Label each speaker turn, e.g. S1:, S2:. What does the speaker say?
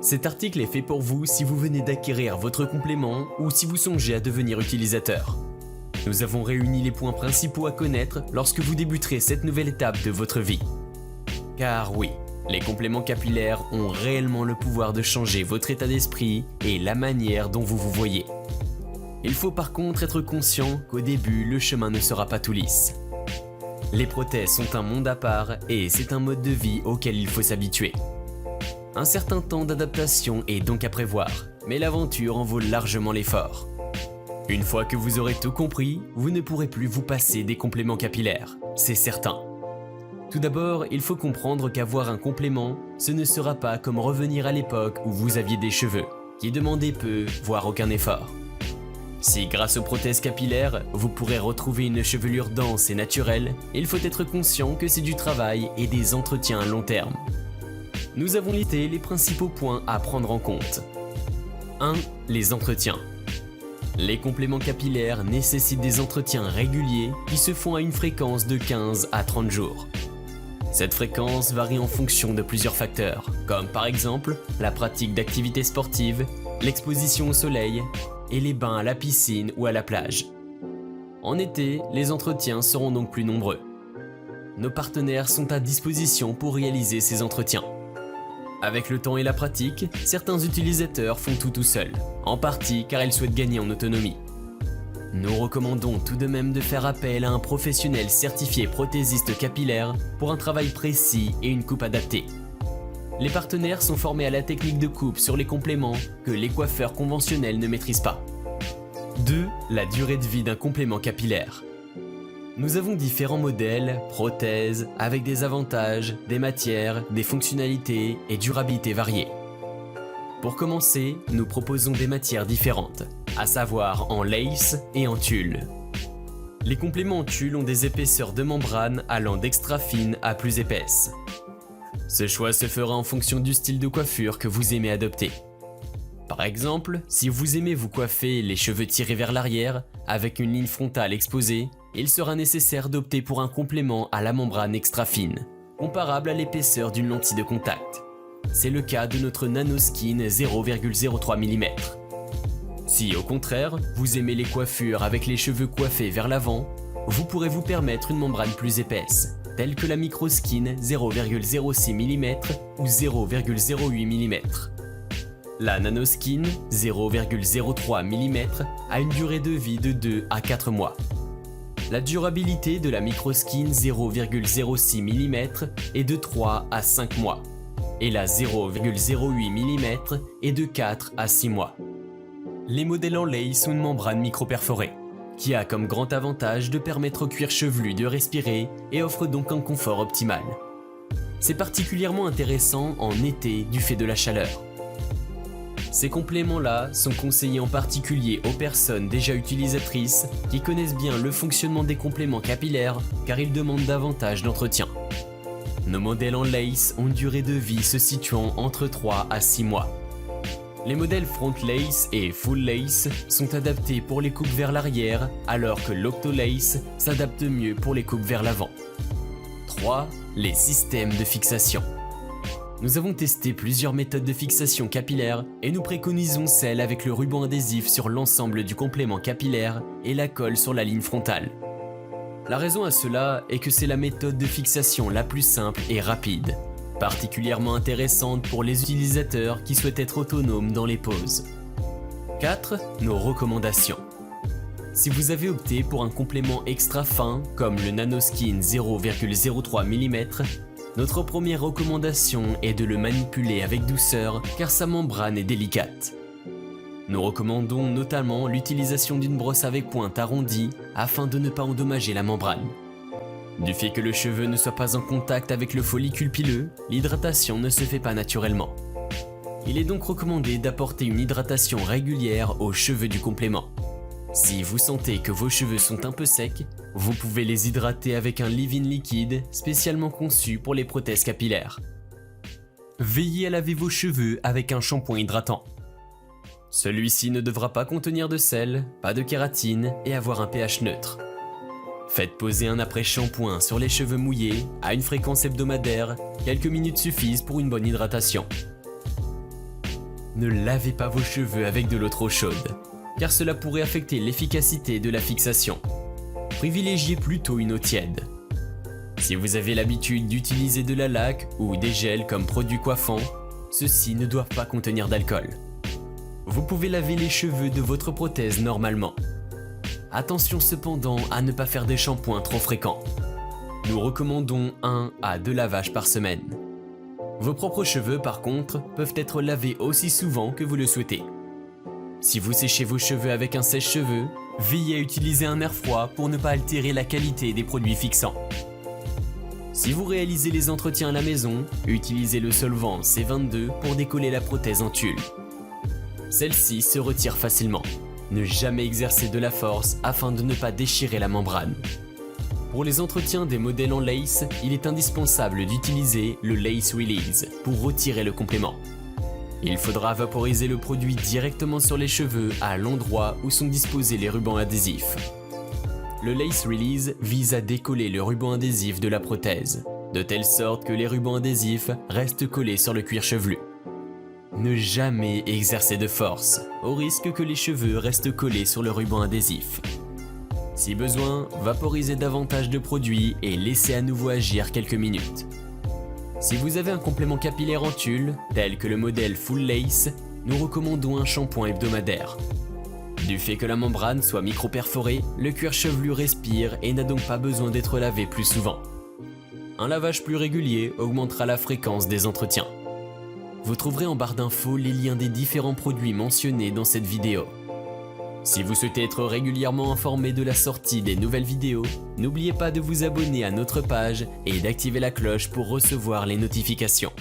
S1: Cet article est fait pour vous si vous venez d'acquérir votre complément ou si vous songez à devenir utilisateur. Nous avons réuni les points principaux à connaître lorsque vous débuterez cette nouvelle étape de votre vie. Car oui, les compléments capillaires ont réellement le pouvoir de changer votre état d'esprit et la manière dont vous vous voyez. Il faut par contre être conscient qu'au début, le chemin ne sera pas tout lisse. Les prothèses sont un monde à part et c'est un mode de vie auquel il faut s'habituer. Un certain temps d'adaptation est donc à prévoir, mais l'aventure en vaut largement l'effort. Une fois que vous aurez tout compris, vous ne pourrez plus vous passer des compléments capillaires, c'est certain. Tout d'abord, il faut comprendre qu'avoir un complément, ce ne sera pas comme revenir à l'époque où vous aviez des cheveux, qui demandaient peu, voire aucun effort. Si grâce aux prothèses capillaires, vous pourrez retrouver une chevelure dense et naturelle, il faut être conscient que c'est du travail et des entretiens à long terme. Nous avons listé les principaux points à prendre en compte. 1. Les entretiens. Les compléments capillaires nécessitent des entretiens réguliers qui se font à une fréquence de 15 à 30 jours. Cette fréquence varie en fonction de plusieurs facteurs, comme par exemple la pratique d'activités sportives, l'exposition au soleil et les bains à la piscine ou à la plage. En été, les entretiens seront donc plus nombreux. Nos partenaires sont à disposition pour réaliser ces entretiens. Avec le temps et la pratique, certains utilisateurs font tout seuls, en partie car ils souhaitent gagner en autonomie. Nous recommandons tout de même de faire appel à un professionnel certifié prothésiste capillaire pour un travail précis et une coupe adaptée. Les partenaires sont formés à la technique de coupe sur les compléments que les coiffeurs conventionnels ne maîtrisent pas. 2. La durée de vie d'un complément capillaire. Nous avons différents modèles, prothèses, avec des avantages, des matières, des fonctionnalités et durabilité variées. Pour commencer, nous proposons des matières différentes, à savoir en lace et en tulle. Les compléments en tulle ont des épaisseurs de membrane allant d'extra fine à plus épaisse. Ce choix se fera en fonction du style de coiffure que vous aimez adopter. Par exemple, si vous aimez vous coiffer les cheveux tirés vers l'arrière, avec une ligne frontale exposée, il sera nécessaire d'opter pour un complément à la membrane extra fine, comparable à l'épaisseur d'une lentille de contact. C'est le cas de notre Nanoskin 0,03 mm. Si au contraire, vous aimez les coiffures avec les cheveux coiffés vers l'avant, vous pourrez vous permettre une membrane plus épaisse, telle que la Microskin 0,06 mm ou 0,08 mm. La Nanoskin 0,03 mm a une durée de vie de 2 à 4 mois. La durabilité de la Microskin 0,06 mm est de 3 à 5 mois et la 0,08 mm est de 4 à 6 mois. Les modèles en lace ont une membrane micro-perforée, qui a comme grand avantage de permettre au cuir chevelu de respirer et offre donc un confort optimal. C'est particulièrement intéressant en été du fait de la chaleur. Ces compléments-là sont conseillés en particulier aux personnes déjà utilisatrices qui connaissent bien le fonctionnement des compléments capillaires car ils demandent davantage d'entretien. Nos modèles en lace ont une durée de vie se situant entre 3 à 6 mois. Les modèles front lace et full lace sont adaptés pour les coupes vers l'arrière alors que l'octolace s'adapte mieux pour les coupes vers l'avant. 3. Les systèmes de fixation. Nous avons testé plusieurs méthodes de fixation capillaire et nous préconisons celle avec le ruban adhésif sur l'ensemble du complément capillaire et la colle sur la ligne frontale. La raison à cela est que c'est la méthode de fixation la plus simple et rapide, particulièrement intéressante pour les utilisateurs qui souhaitent être autonomes dans les poses. 4. Nos recommandations. Si vous avez opté pour un complément extra fin comme le Nanoskin 0,03 mm, notre première recommandation est de le manipuler avec douceur car sa membrane est délicate. Nous recommandons notamment l'utilisation d'une brosse avec pointe arrondie afin de ne pas endommager la membrane. Du fait que le cheveu ne soit pas en contact avec le follicule pileux, l'hydratation ne se fait pas naturellement. Il est donc recommandé d'apporter une hydratation régulière aux cheveux du complément. Si vous sentez que vos cheveux sont un peu secs, vous pouvez les hydrater avec un leave-in liquide spécialement conçu pour les prothèses capillaires. Veillez à laver vos cheveux avec un shampoing hydratant. Celui-ci ne devra pas contenir de sel, pas de kératine et avoir un pH neutre. Faites poser un après-shampoing sur les cheveux mouillés à une fréquence hebdomadaire, quelques minutes suffisent pour une bonne hydratation. Ne lavez pas vos cheveux avec de l'eau trop chaude, car cela pourrait affecter l'efficacité de la fixation. Privilégiez plutôt une eau tiède. Si vous avez l'habitude d'utiliser de la laque ou des gels comme produits coiffants, ceux-ci ne doivent pas contenir d'alcool. Vous pouvez laver les cheveux de votre prothèse normalement. Attention cependant à ne pas faire des shampoings trop fréquents. Nous recommandons 1 à 2 lavages par semaine. Vos propres cheveux par contre peuvent être lavés aussi souvent que vous le souhaitez. Si vous séchez vos cheveux avec un sèche-cheveux, veillez à utiliser un air froid pour ne pas altérer la qualité des produits fixants. Si vous réalisez les entretiens à la maison, utilisez le solvant C22 pour décoller la prothèse en tulle. Celle-ci se retire facilement. Ne jamais exercer de la force afin de ne pas déchirer la membrane. Pour les entretiens des modèles en lace, il est indispensable d'utiliser le Lace Release pour retirer le complément. Il faudra vaporiser le produit directement sur les cheveux à l'endroit où sont disposés les rubans adhésifs. Le Lace Release vise à décoller le ruban adhésif de la prothèse, de telle sorte que les rubans adhésifs restent collés sur le cuir chevelu. Ne jamais exercer de force, au risque que les cheveux restent collés sur le ruban adhésif. Si besoin, vaporisez davantage de produit et laissez à nouveau agir quelques minutes. Si vous avez un complément capillaire en tulle, tel que le modèle Full Lace, nous recommandons un shampoing hebdomadaire. Du fait que la membrane soit micro-perforée, le cuir chevelu respire et n'a donc pas besoin d'être lavé plus souvent. Un lavage plus régulier augmentera la fréquence des entretiens. Vous trouverez en barre d'infos les liens des différents produits mentionnés dans cette vidéo. Si vous souhaitez être régulièrement informé de la sortie des nouvelles vidéos, n'oubliez pas de vous abonner à notre page et d'activer la cloche pour recevoir les notifications.